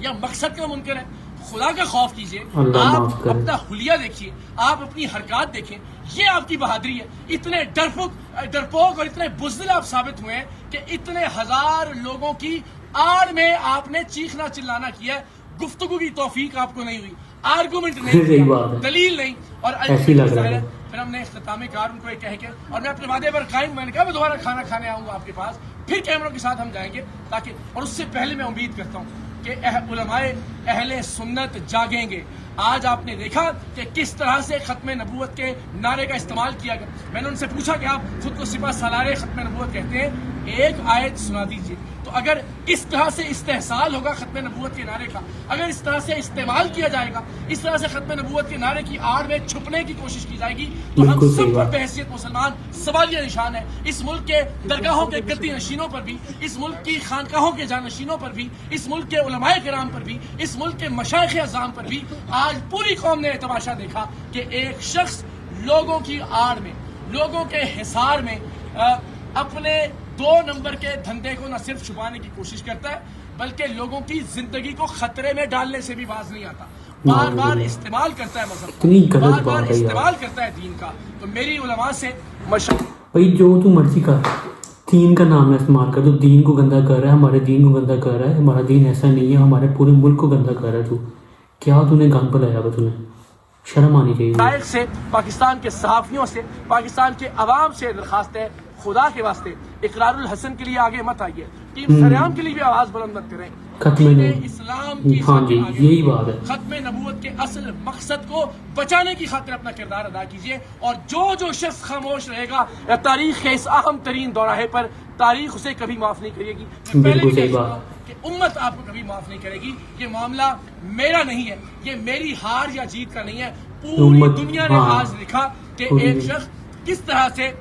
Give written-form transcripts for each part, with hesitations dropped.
یا مقصد کا منکر ہے. خدا کا خوف کیجیے, اللہ آپ معاف کرے. اپنا حلیہ دیکھیے, آپ اپنی حرکات دیکھیں, یہ آپ کی بہادری ہے. اتنے ڈرپوک اور اتنے بزدل آپ ثابت ہوئے ہیں کہ اتنے ہزار لوگوں کی آڑ میں آپ نے چیخنا چلانا کیا ہے. گفتگو کی توفیق آپ کو نہیں ہوئی, آرگومنٹ نہیں صحیح کیا, بات ہے. دلیل نہیں, اور ایسی لگ رہا ہے. پھر ہم نے اختتامی کار ان کو یہ کہہ کے, اور میں اپنے وعدے پر قائم, میں نے کہا میں دوبارہ کھانا کھانے آؤں گا آپ کے پاس, پھر کیمروں کے ساتھ ہم جائیں گے تاکہ, اور اس سے پہلے میں امید کرتا ہوں کہ علماء اہل سنت جاگیں گے. آج آپ نے دیکھا کہ کس طرح سے ختم نبوت کے نعرے کا استعمال کیا گیا. میں نے ان سے پوچھا کہ آپ خود کو سپہ سالار ختم نبوت کہتے ہیں, ایک آیت سنا دیجیے. تو اگر اس طرح سے استحصال ہوگا ختم نبوت کے نعرے کا, اگر اس طرح سے استعمال کیا جائے گا, اس طرح سے ختم نبوت کے نعرے کی آڑ میں چھپنے کی کوشش کی جائے گی, تو ہم سب پر بحیثیت مسلمان سوالیہ نشان ہے. اس ملک کے درگاہوں کے گدی نشینوں پر بھی, اس ملک کی خانقاہوں کے جانشینوں پر بھی, اس ملک کے علماء کرام پر بھی, اس ملک کے مشائخ اعظام پر بھی آج پوری قوم نے تماشا دیکھا کہ ایک شخص لوگوں کی آڑ میں, لوگوں کے حصار میں اپنے 2 نمبر کے دھندے کو نہ صرف چھپانے کی کوشش کرتا ہے بلکہ لوگوں کی زندگی کو خطرے میں ڈالنے سے بھی باز نہیں آتا. بار بار استعمال کرتا ہے مذہب کا, بار بار استعمال کرتا ہے دین کا. تو میری علماء سے بھائی جو تو مرضی کا دین کا نام استعمال کر, تو دین کو گندا کر رہا ہے, ہمارے دین کو گندا کر رہا ہے. ہمارا دین ایسا نہیں ہے, ہمارے پورے ملک کو گندا کر رہا ہے. تو کیا تو نے گند پلایا ہوا, تمہیں شرم آنی چاہیے. سے پاکستان کے صحافیوں سے, پاکستان کے عوام سے درخواست ہے, خدا کے واسطے اقرار الحسن کے لیے آگے مت آئیے, ٹیم سریام کے لیے بھی آواز بلند مت کریں. اسلام کی یہی بات ہے. ختم نبوت کے اصل مقصد کو بچانے کی خاطر اپنا کردار ادا کیجیے, اور جو شخص خاموش رہے گا تاریخ کے اس اہم ترین دوراہے پر, تاریخ اسے کبھی معاف نہیں کرے گی. بالکل صحیح بات کہ امت آپ کو کبھی معاف نہیں کرے گی. یہ معاملہ میرا نہیں ہے, یہ میری ہار یا جیت کا نہیں ہے. پوری دنیا نے آج دیکھا کہ ایک شخص کس طرح سے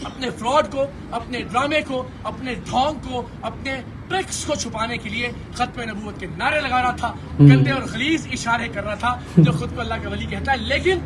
اپنے فراڈ کو, اپنے ڈرامے کو, اپنے ڈھونگ کو, اپنے ٹرکس کو چھپانے کے لیے ختم نبوت کے نعرے لگا رہا تھا, گندے اور غلیظ اشارے کر رہا تھا, جو خود کو اللہ کا ولی کہتا ہے. لیکن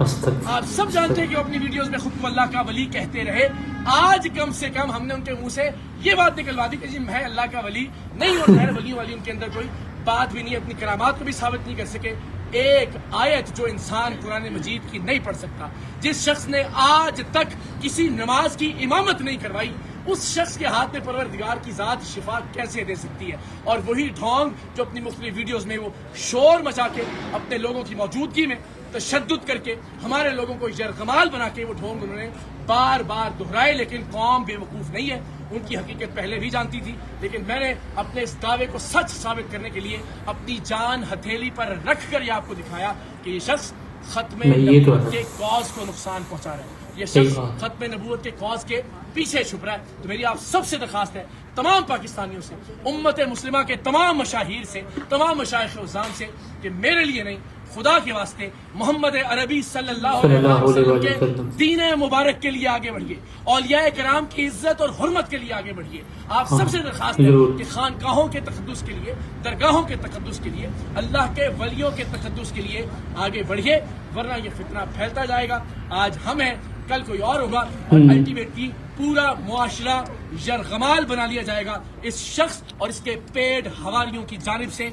آپ سب جانتے ہیں کہ وہ اپنی ویڈیوز میں خود کو اللہ کا ولی کہتے رہے. آج کم سے کم ہم نے ان کے منہ سے یہ بات نکلوا دی کہ جی میں اللہ کا ولی نہیں, اور غیر ولیوں والی ان کے اندر کوئی بات بھی نہیں, اپنی کرامات کو بھی ثابت نہیں کر سکے. ایک آیت جو انسان قرآن مجید کی نہیں پڑھ سکتا, جس شخص نے آج تک کسی نماز کی امامت نہیں کروائی, اس شخص کے ہاتھ میں پروردگار کی ذات شفا کیسے دے سکتی ہے؟ اور وہی ڈھونگ جو اپنی مختلف ویڈیوز میں وہ شور مچا کے, اپنے لوگوں کی موجودگی میں تشدد کر کے, ہمارے لوگوں کو یرغمال بنا کے وہ ڈھونگ انہوں نے بار بار دہرائے. لیکن قوم بے وقوف نہیں ہے, ان کی حقیقت پہلے بھی جانتی تھی. لیکن میں نے اپنے اس دعوے کو سچ ثابت کرنے کے لیے اپنی جان ہتھیلی پر رکھ کر یہ آپ کو دکھایا کہ یہ شخص ختم نبوت کے کاز کو نقصان پہنچا رہا ہے, یہ شخص ختم نبوت کے کاز کے پیچھے چھپ رہا ہے. تو میری آپ سب سے درخواست ہے, تمام پاکستانیوں سے, امت مسلمہ کے تمام مشاہیر سے, تمام مشائخ اعظام سے, کہ میرے لیے نہیں, خدا کے واسطے محمد عربی صلی اللہ علیہ وسلم کے دین مبارک کے لیے آگے بڑھیے, اولیاء کرام کی عزت اور حرمت کے لیے آگے بڑھیے. آپ سب سے درخواست ہے کہ خانقاہوں کے تقدس کے لیے, درگاہوں کے تقدس کے لیے, اللہ کے ولیوں کے تقدس کے لیے آگے بڑھیے, ورنہ یہ فتنہ پھیلتا جائے گا. آج ہم ہیں, کل کوئی اور ہوگا, اور الٹیمیٹلی پورا معاشرہ یرغمال بنا لیا جائے گا اس شخص اور اس کے پیڈ حوالیوں کی جانب سے.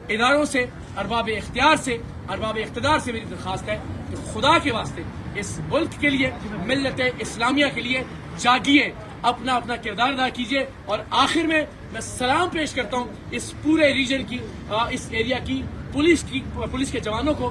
اداروں سے, ارباب اختیار سے, ارباب اقتدار سے میری درخواست ہے کہ خدا کے واسطے اس ملک کے لیے, ملت اسلامیہ کے لیے جاگیے, اپنا اپنا کردار ادا کیجیے. اور آخر میں سلام پیش کرتا ہوں اس پورے ریجن کی, اس ایریا کی پولیس کے جوانوں کو.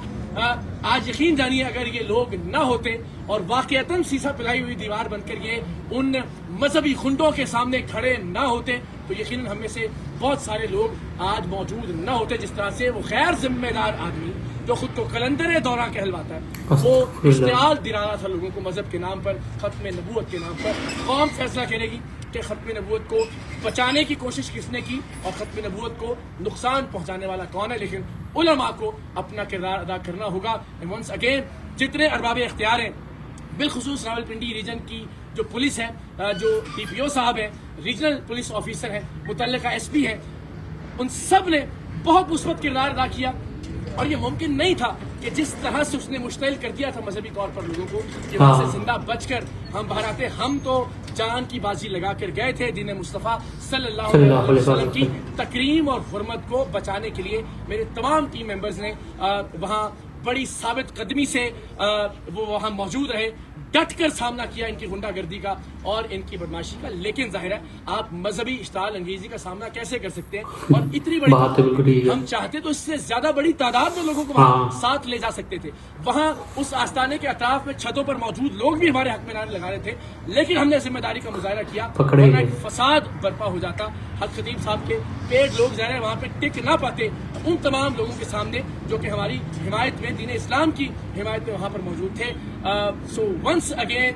آج یقین جانیے اگر یہ لوگ نہ ہوتے اور واقعتاً سیسا پلائی ہوئی دیوار بن کر یہ ان مذہبی خنڈوں کے سامنے کھڑے نہ ہوتے, تو یقیناً ہم میں سے بہت سارے لوگ آج موجود نہ ہوتے. جس طرح سے وہ غیر ذمہ دار آدمی جو خود کو کلندر دورہ کہلواتا ہے, وہ اشتعال دلا رہا تھا لوگوں کو مذہب کے نام پر, ختم نبوت کے نام پر. قوم فیصلہ کرے گی کہ ختم نبوت کو بچانے کی کوشش کس نے کی اور ختم نبوت کو نقصان پہنچانے والا کون ہے. لیکن علماء کو اپنا کردار ادا کرنا ہوگا. ونس اگین جتنے ارباب اختیار ہیں, بالخصوص راولپنڈی ریجن کی جو پولیس ہے, جو ڈی پی او صاحب ہیں, ریجنل پولیس آفیسر ہیں, متعلقہ ایس پی ہیں, ان سب نے بہت مثبت کردار ادا کیا. اور یہ ممکن نہیں تھا کہ جس طرح سے اس نے مشتعل کر دیا تھا مذہبی طور پر لوگوں کو کہ وہاں سے زندہ بچ کر ہم باہر آتے. ہم تو جان کی بازی لگا کر گئے تھے دین مصطفیٰ صلی اللہ صلی اللہ علیہ علیہ وسلم کی وسلم تکریم اور حرمت کو بچانے کے لیے میرے تمام ٹیم ممبرز نے وہاں بڑی ثابت قدمی سے وہ وہاں موجود رہے، ڈٹ کر سامنا کیا ان کی غنڈہ گردی کا اور ان کی بدماشی کا. لیکن ظاہر ہے آپ مذہبی اشتعال انگیزی کا سامنا کیسے کر سکتے ہیں، اور اتنی بڑی بات تو بالکل ٹھیک ہے. ہم چاہتے تو اس سے زیادہ بڑی تعداد میں لوگوں کو وہاں ساتھ لے جا سکتے تھے. وہاں اس آستانے کے اطراف میں چھتوں پر موجود لوگ بھی ہمارے حق میں نعرے لگا رہے تھے، لیکن ہم نے ذمہ داری کا مظاہرہ کیا ورنہ ایک فساد برپا ہو جاتا. حق خطیب صاحب کے پیڑ لوگ ظاہر ہے وہاں پہ ٹک نہ پاتے ان تمام لوگوں کے سامنے جو کہ ہماری حمایت میں، دین اسلام کی حمایت میں وہاں پر موجود تھے. سو ونس اگین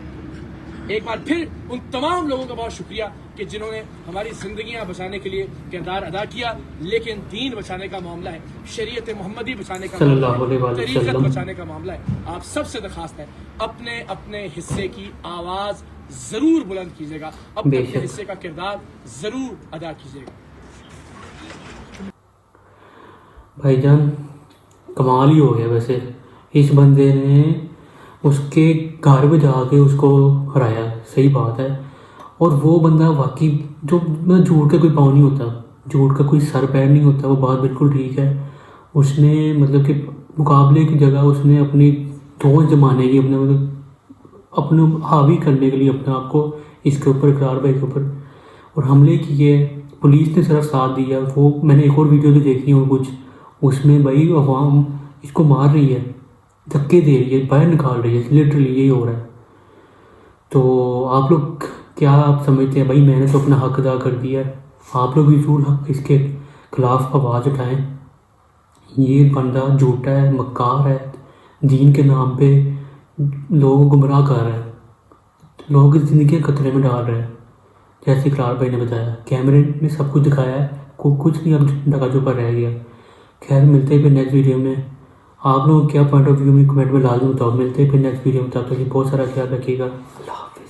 ایک بار پھر ان تمام لوگوں کا بہت شکریہ کہ جنہوں نے ہماری زندگیاں بچانے کے لیے کردار ادا کیا. لیکن دین بچانے کا معاملہ ہے، شریعت محمدی بچانے کا معاملہ ہے، طریقت بچانے کا معاملہ ہے. آپ سب سے درخواست ہے اپنے اپنے حصے کی آواز ضرور بلند کیجیے گا، اپنے اپنے حصے کا کردار ضرور ادا کیجیے گا. بھائی جان کمال ہی ہو گیا. ویسے اس بندے نے اس کے گھر پہ جا کے اس کو ہرایا، صحیح بات ہے. اور وہ بندہ واقعی جو جھوٹ کا کوئی پاؤں نہیں ہوتا، جھوٹ کا کوئی سر پیر نہیں ہوتا، وہ بات بالکل ٹھیک ہے. اس نے مطلب کہ مقابلے کی جگہ اس نے اپنی دوست جمانے کی، اپنے حاوی کرنے کے لیے اپنے آپ کو اس کے اوپر، اقرار بھائی کے اوپر، اور حملے کیے. پولیس نے صرف ساتھ دیا. وہ میں نے ایک اور ویڈیو بھی دیکھی ہوں کچھ، اس میں بھائی عوام اس کو مار رہی ہے، دھکے دے رہی ہے، باہر نکال رہی ہے. لٹرلی یہی ہو رہا ہے. تو آپ لوگ کیا آپ سمجھتے ہیں؟ بھائی میں نے تو اپنا حق ادا کر دیا ہے، آپ لوگ بھی ضرور اس کے خلاف آواز اٹھائیں. یہ بندہ جھوٹا ہے، مکار ہے، دین کے نام پہ لوگوں کو گمراہ کر رہا ہے، لوگوں کی زندگیاں خطرے میں ڈال رہا ہے. جیسے اقرار بھائی نے بتایا، کیمرے میں سب کچھ دکھایا ہے، کچھ نہیں اب ڈکا چپا رہ گیا. خیر ملتے ہیں پھر نیکسٹ ویڈیو میں. آپ لوگوں کیا پوائنٹ آف ویو میں کمنٹ میں لازم بتاؤ. ملتے ہیں پھر نیکسٹ ویڈیو میں. تب تک بہت سارا خیال رکھیے گا. اللہ حافظ.